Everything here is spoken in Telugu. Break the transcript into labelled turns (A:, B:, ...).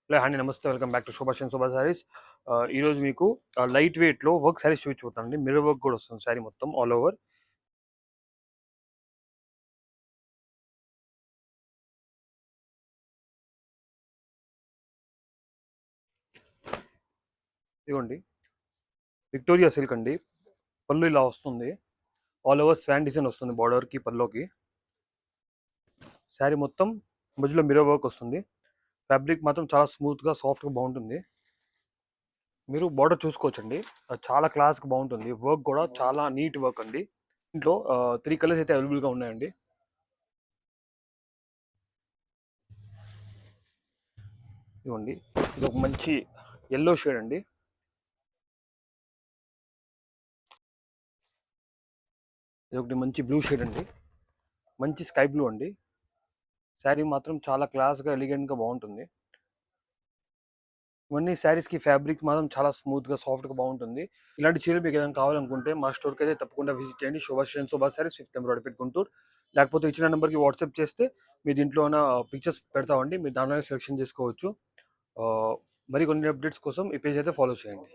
A: హలో అండి, నమస్తే. వెల్కమ్ బ్యాక్ టు శోభాష్ అండ్ శోభా సారీస్. ఈరోజు మీకు లైట్ వెయిట్లో వర్క్ సారీస్ చూపించబోతానండి. మిర్రర్ వర్క్ కూడా వస్తుంది సారీ మొత్తం ఆల్ ఓవర్. ఇదిగోండి, విక్టోరియా సిల్క్ అండి. పళ్ళు ఇలా వస్తుంది. ఆల్ ఓవర్ స్వాన్ డిజైన్ వస్తుంది బార్డర్కి, పల్లోకి. శారీ మొత్తం మధ్యలో మిర్రర్ వర్క్ వస్తుంది. ఫ్యాబ్రిక్ మాత్రం చాలా స్మూత్గా, సాఫ్ట్గా బాగుంటుంది. మీరు బార్డర్ చూసుకోవచ్చండి, చాలా క్లాస్గా బాగుంటుంది. వర్క్ కూడా చాలా నీట్ వర్క్ అండి. ఇంట్లో 3 కలర్స్ అయితే అవైలబుల్గా ఉన్నాయండి. ఇదిగోండి, ఇది ఒక మంచి ఎల్లో షేడ్ అండి. ఇది ఒకటి మంచి బ్లూ షేడ్ అండి, మంచి స్కై బ్లూ అండి. శారీ మాత్రం చాలా క్లాస్గా, ఎలిగెంట్గా బాగుంటుంది. ఇవన్నీ శారీస్కి ఫ్యాబ్రిక్ మాత్రం చాలా స్మూత్గా, సాఫ్ట్గా బాగుంటుంది. ఇలాంటి చీరలు మీకు ఏదైనా కావాలనుకుంటే మా స్టోర్కి అయితే తప్పకుండా విజిట్ చేయండి. శోభా శారీస్, 5th నెంబర్ అడిపెట్ గుంటూరు. లేకపోతే ఇచ్చిన నెంబర్కి వాట్సాప్ చేస్తే మీ దీంట్లో ఉన్న పిక్చర్స్ పెడతామండి, మీరు దాంట్లోనే సెలెక్షన్ చేసుకోవచ్చు. మరి కొన్ని అప్డేట్స్ కోసం ఈ పేజ్ అయితే ఫాలో చేయండి.